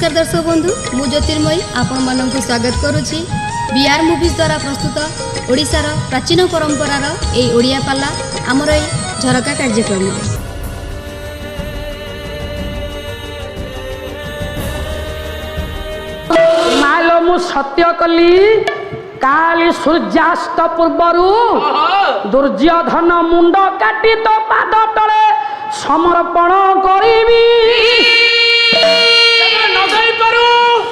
नमस्कार दर्शक बंधु मु ज्योतिर्मयी आपण मानक स्वागत करुच्ची बीआर मूवीज द्वारा प्रस्तुत ओडिशार प्राचीन परंपरार ए ओडिया पाला आमर ए झरका कार्यक्रम मालो मु सत्य कली काली सूर्यास्त पूर्वरु दुर्योधन मुंड काटी तो पाद तले समर्पण करिबी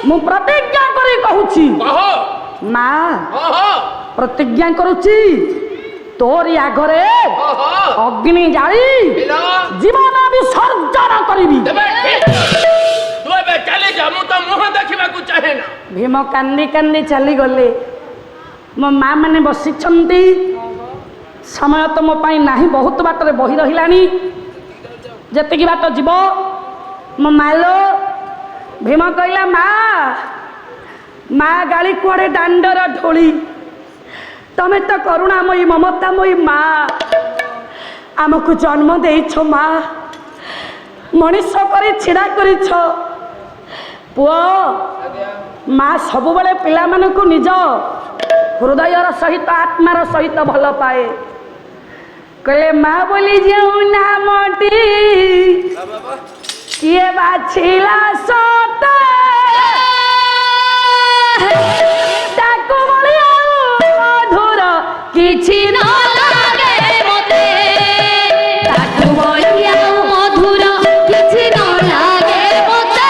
मु प्रतिज्ञा करी कहूची ना प्रतिज्ञा करूची तोरी आगरे अग्नि जाली जीवन विसर्जन करिबी भीम कांदी कांदी चली गले मो माँ मैंने बसी समय तो मो पाई नाही बहुत बाटर बही रही जी बाट जीव मो मालो भीम कहला माँ गाड़ी कुआड़े दांडर ढोली तमें तो करुणामयी ममतामयी माँ आमको जन्म देइछ माँ मनीष कर छिड़ा कर पुओ माँ सब बड़े पिला मानकु निज हृदयर सहित आत्मार सहित भल पाए कहले माँ बोली जो नामटी किए बाछिला सता ताकु बोली मधुर किछि न लागे मते ताकु बोली मधुर किछि न लागे मते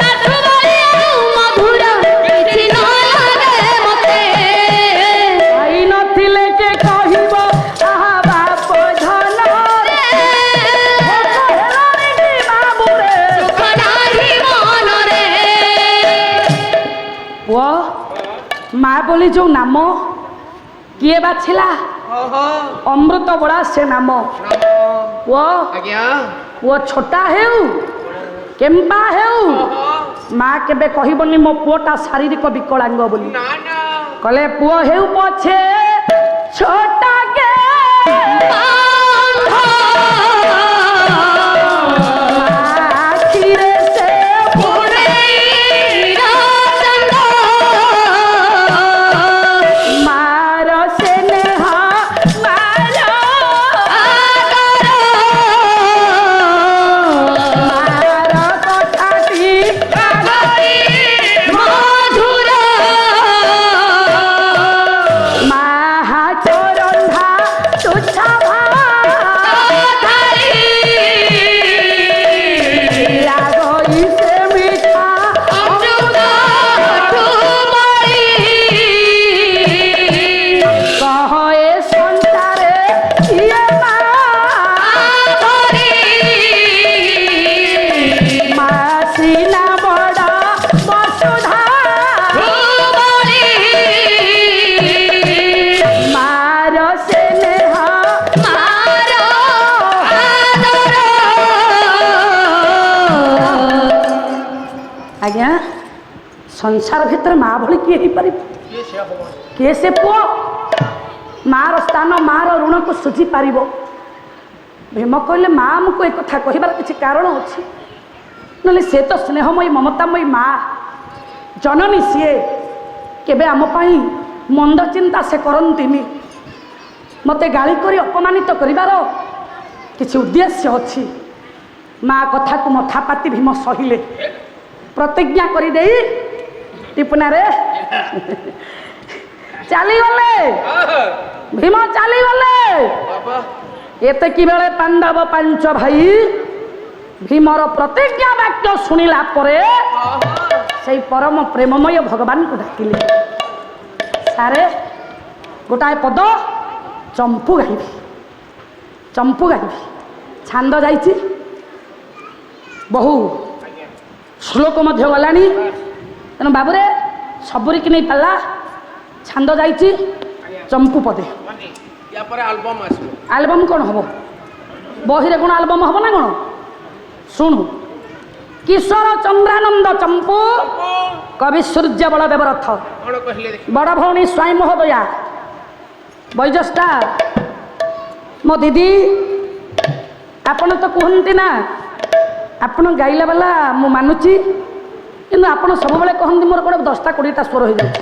ताकु बोली मधुर किछि न लागे मते आई नथिले के कहिबो आहा बाप धन रे हेलानी दी बाबू रे सुख नाही मन रे पुओ माँ बोली जो नाम किए बाछिला अमृत बड़ा से नाम पुओ पुओ छोटा हेउ केम्पा हेउ माँ केबे कहबनी मो पुओटा शारीरिक विकलांग बोली कहले पुओ हेउ पछे छोटा के आखिरे से मार से नेहा मारो मार कथाटी मधुर महाचरंधा तुच्छा लागई से मीठा कहे संसारे किए मासीना बड़ा वसुधा मार से नेहा आज्ञा संसार भितर माँ भली किए ही पारि किए से पुओ मार स्थान मार ऋण को सुझी पार भीम कहले माँ आमको एक कथा कहबार किसी कारण अच्छी ना से तो स्नेहमयी ममतामयी माँ जननी सीए केबे आम पाई मंद चिंता से करंतिनी मते गाली करी अपमानित करिवार किसी उद्देश्य अच्छी माँ कथा को मथा पाती भीम सहिले प्रतिज्ञा करी देई टिपना रे चली गले भीम चली गले एते कि बेले पांडव पांच भाई भीमर प्रतिज्ञा वाक्य सुनिला परे से परम प्रेममय भगवान को डाकिले सारे गोटाए पद चंपू गाइबी छांद जाइछि बहु श्लोक मध्य गलानी तेणु बाबूरे सबुरी कि नहीं पाला छांद जाइछि चंपू पदे आलबम कौन हम बहिरे कौन आलबम हम ना कौन शुणु किशोर चंद्रानंद चंपू कवि सूर्य बलदेव रथ बड़ भौणी स्वाई महोदया वैजष्टा मो दीदी आपण तो कहते ना आपण गाइला वाला मु मानुची କିନ୍ତୁ ଆପଣ ସବୁବେଳେ କହନ୍ତି ମୋର କ'ଣ 10ଟା 20ଟା ସ୍ୱର ହେଇଯାଉଛି।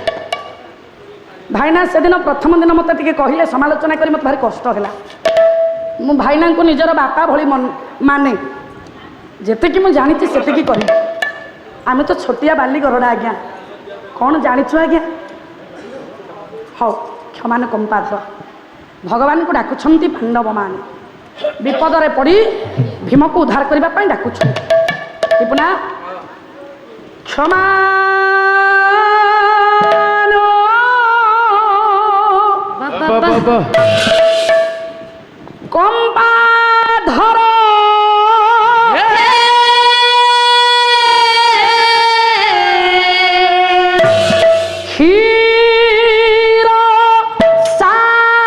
ଭାଇନା ସେଦିନ ପ୍ରଥମ ଦିନ ମୋତେ ଟିକେ କହିଲେ, ସମାଲୋଚନା କରି ମୋତେ ଭାରି କଷ୍ଟ ହେଲା। ମୁଁ ଭାଇନାଙ୍କୁ ନିଜର ବାପା ଭଳି ମାନେ, ଯେତିକି ମୁଁ ଜାଣିଛି ସେତିକି କରିବି। ଆମେ ତ ଛୋଟିଆ ବାଲି ଗରଡ଼ା ଆଜ୍ଞା, କ'ଣ ଜାଣିଛୁ ଆଜ୍ଞା। ହଉ କ୍ଷମାନ କମ୍ପାଧର ଭଗବାନଙ୍କୁ ଡାକୁଛନ୍ତି ପାଣ୍ଡବମାନେ, ବିପଦରେ ପଡ଼ି ଭୀମକୁ ଉଦ୍ଧାର କରିବା ପାଇଁ ଡାକୁଛନ୍ତି। ଟିପୁନା କ୍ଷମା কম্পাধর ক্ষীর সাগর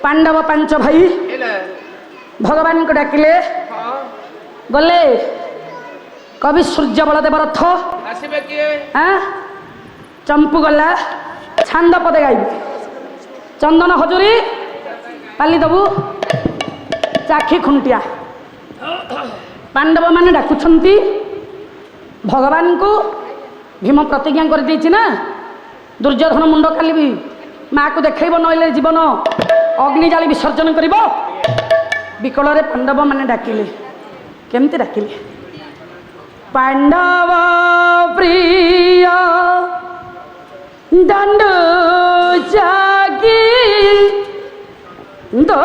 पांडव पांच भाई भगवान को डाकिले गले कवि सूर्य बलदेव रथ चंपू गला छांद पदे गाइबे चंदन हजूरी पाली दबू चाखी खुंटिया पांडव माने डाकुछंती भगवान को भीम प्रतिज्ञा कर देछि ना दुर्योधन मुंड काली भी माँ को देखब नइले जीवन अग्नि जाली विसर्जन कर विकल पांडव माने डाकिले केमती डाकिले पांडव प्रिय दंड जागी दो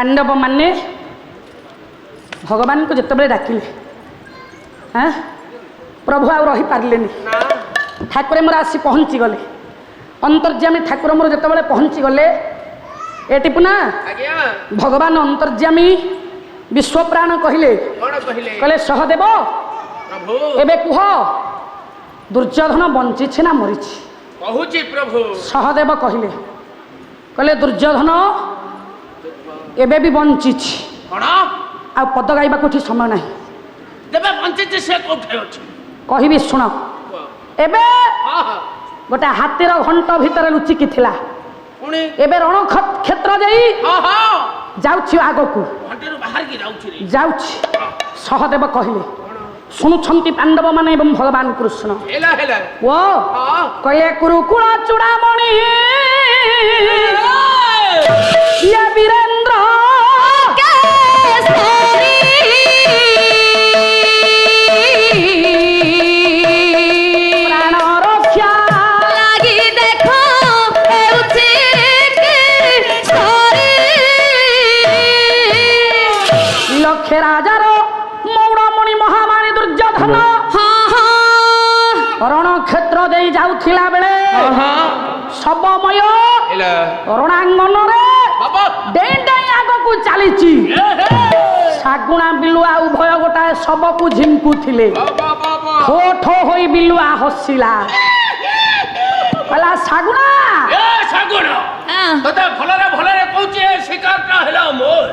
पांडव माने भगवान को जिते डाकिले हाँ प्रभु आ रही पारे ठाकुर मोर आसी पहुँची गले अंतर्यामी ठाकुर मोर जिते पहुँची गले ए टिपुना भगवान अंतर्यामी विश्वप्राण कहले कहले सहदेव एबे कुह दुर्योधन बंची ना मरी प्रभु सहदेव कहले कहले दुर्योधन एबे भी बंची आ पद गाइबा कोठी समय नहीं तेबे बंची से कोठे अछि कहबी शुण एबे गोटे हाथीर घंट भितर लुचिकी थिला पुणी एबे रण क्षेत्र जाई जाउछि आगो को घंटेरु बाहर की जाउछि रे जाउछि सहदेव कहले शुणुछंती पांडव माने एवं भगवान कृष्ण हेला हेला ओ कहले कुरुकुल चूड़ामणि ये वीरेंद्र प्राण रक्षा লাগি দেখো হেউছে কি ছড়ি लक्षे राजार मौड़मणि महामारी दुर्योधन रण क्षेत्र दे जाउथिला बेले सबमय रणांगन रे बाबा डेई डेई आगो को चलीची सागुणा बिलुआ उभय गोटाए सबकु झिंकुथिले बाबा बाबा ठो ठो होई बिलुआ हसिला कहला सागुणा ए सागुण तते भलरे भलरे कहूची ए शिकारटा हेला मोर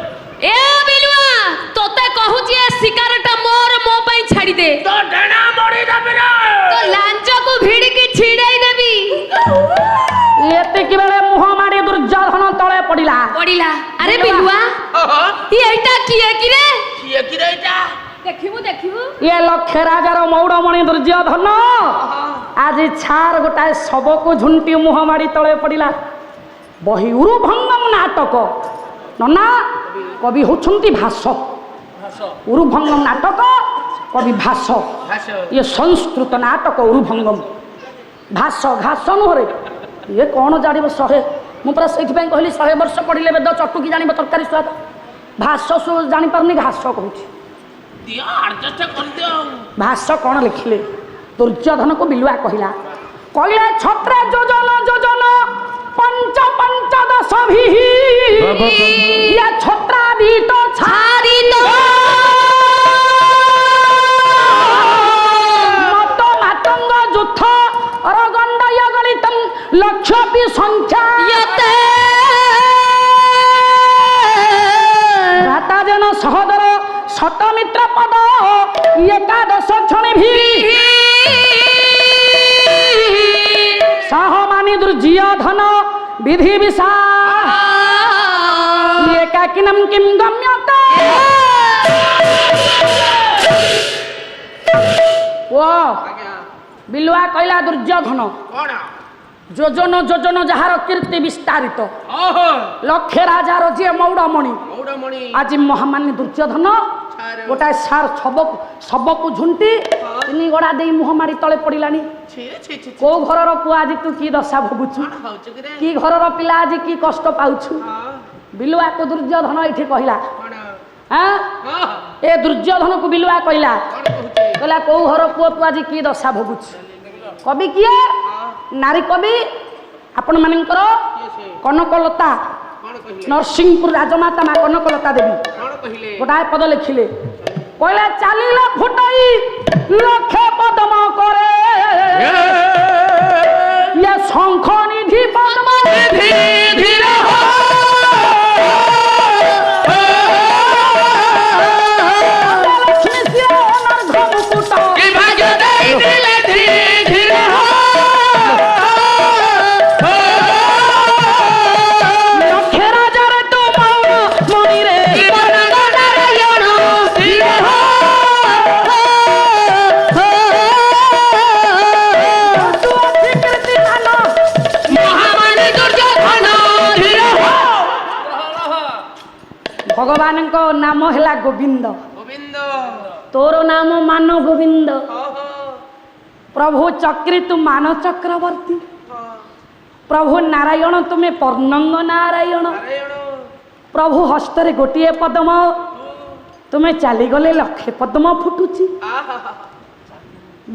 এ বিলুয়া তোতে কহুছি এ শিকারটা মোর মো পাই ছাড়ি দে तो डेना मोड़ी दबे रे তো লাঞ্চকু ভিড়িকি ছিড়াই দেবি एतिकी बेले मुह मारी दुर्योधन तळे पड़िला পড়িলা আরে বিলুয়া এইটা কি রে किए कि रेटा দেখিবু দেখিবু ये लक्ष्य राजार मौड़मणि दुर्योधन आज छार गोटाए सबको झुंटी मुह मारी तळे पड़िला बही उरुभंगम नाटक नना कवि होछंती भाष उरुभंगम नाटक कवि भाष ये संस्कृत नाटक उरुभंगम भाष घास नुहरे ये कौन जानिब शहे मु पूरा से कहली 100 वर्ष पढ़िले वेद चटुकी जानिब तरकारी स्वाद भाष जानी पारनी घास कहूची दिया एडजस्ट कर दियो भाष कौन लिखिले दुर्योधन को बिलुआ कहला कहले छत्र योजन योजन पंच पंचदश भी या छत्रा भी तो ছাড়ি তো मत मातंग जुथ अरगंड यगलितम लक्ष्यपि संख्या ইয়তে भ्राता जन सहोदर शतमित्र पद एकादश क्षणे भी सहमानी दुर्योधन विधि विषा एकाकिनं किं गम्यते ओ बिलुआ कहला दुर्योधन कोन योजन योजन जार कीर्ति विस्तारित ओहो लक्ष्य राजार जी मौड़मणि मौड़मणि आज महामान्य दुर्योधन गोटाए सार सबको झुंटी तीन गड़ा दे मुह मारी तले पड़िलानी छी छी छी को घरर पुआ आज तू की दशा भोगुछु खाउछ कि रे की घरर पिला आज की कष्ट पाउछु बिलुआ को दुर्योधन एठी कहला कोन हाँ हां ए दुर्योधन को बिलुआ कहला कोन कहूची कहला को घर पुआ तू आज की दशा भोगुछु कवि किए नारी कवि आपण मानकर किए से कनकलता कोन कहिले नरसिंहपुर राजमाता माँ कनकलता देवी कोन कहिले गोटाए पद लिखिले कहले चालिला फुटाई लक्ष्य पदम करे ये शंख निधि पद्म निधि धीर हो लक्ष्मी से नर्घ मुकुट की भाग्य दई दिले धीरे धीरे हो लक्ष्य राजार तू मणि रे नारायण धीरे हो तू अति कीर्तिमान महामानी दुर्योधन धीरे हो भगवान को नाम है गोविंद गोविंद तोर नाम मान गोविंद ओहो प्रभु चक्री तू मान चक्रवर्ती प्रभु नारायण तुम्हें पर्णंग नारायण नारायण प्रभु हस्तरे गोटे पद्म तुमे चलीगले लक्षे पद्म फुटुची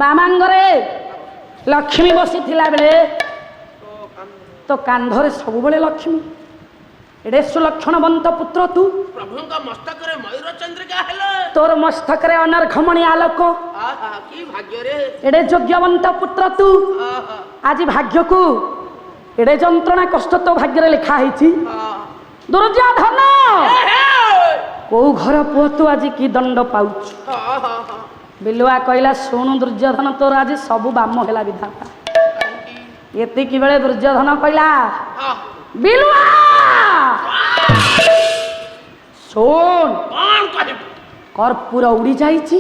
बामांगरे लक्ष्मी बसी थिला बेले तो कांधरे सब बेले लक्ष्मी एडे सुलक्षणवंत पुत्र तू प्रभु का मस्तक रे मयूर चंद्रिका हेले तोर मस्तक रे अनर्घमणि आलोक की भाग्य रे एडे योग्यवंत पुत्र तू आज भाग्य को एडे जंत्रणा कष्ट तो भाग्य रे लिखा है दुर्योधन को घर पुओ तू आज की दंड पाउछ बिलुआ कहला शुणु दुर्योधन तोर आज सबु बाम हेला विधाता एतिकी बेले दुर्योधन कहला बिलुआ सुन कर्पूर उड़ी जाइछि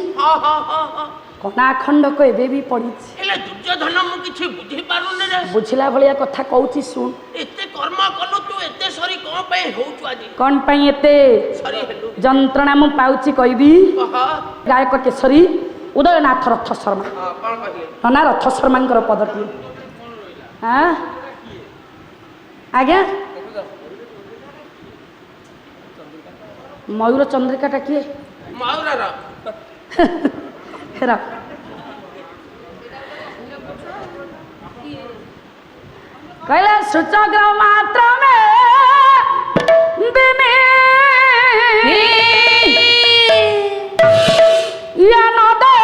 कना खंडक एबे भी पड़िछि एले दुर्योधन मु किछि बुझी पारुने रे बुझला भलिया कथा कहूछि सुन एते कर्म कलु तू एते सरी कोन पे होउछु आज कौन पाई एते सरी हेलु जंत्रणा मु पाउछि कहबी गायक केसरी उदयनाथ रथ शर्मा कोन कहले नना रथ शर्मांकर पदटी हाँ आज्ञा मयूर चंद्रिकाटा किए मयूर हेरा कहले सूचक मात्र में दिने या न दे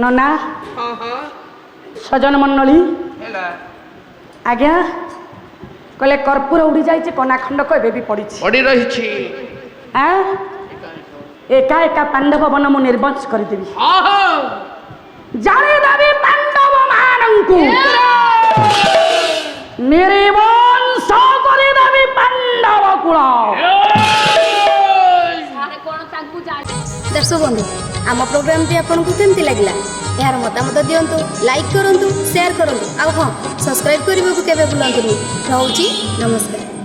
नना सजन मंडली आज्ञा कहले कर्पूर उड़ी जाइए कना खंडक एबे भी पड़ी पड़ी रही एका एका पांडव वन मु निर्वंश करदेवी जाने देवी पांडव मानंकु निर्वंश करदेवी पांडव कुल दर्शक बंधु आम प्रोग्राम टी आपको केमती लगिला यार मतामत दियंतु लाइक करंतु शेयर करंतु आ हां सब्सक्राइब करबा को केबे भूलंतु नहीं रहउची नमस्कार।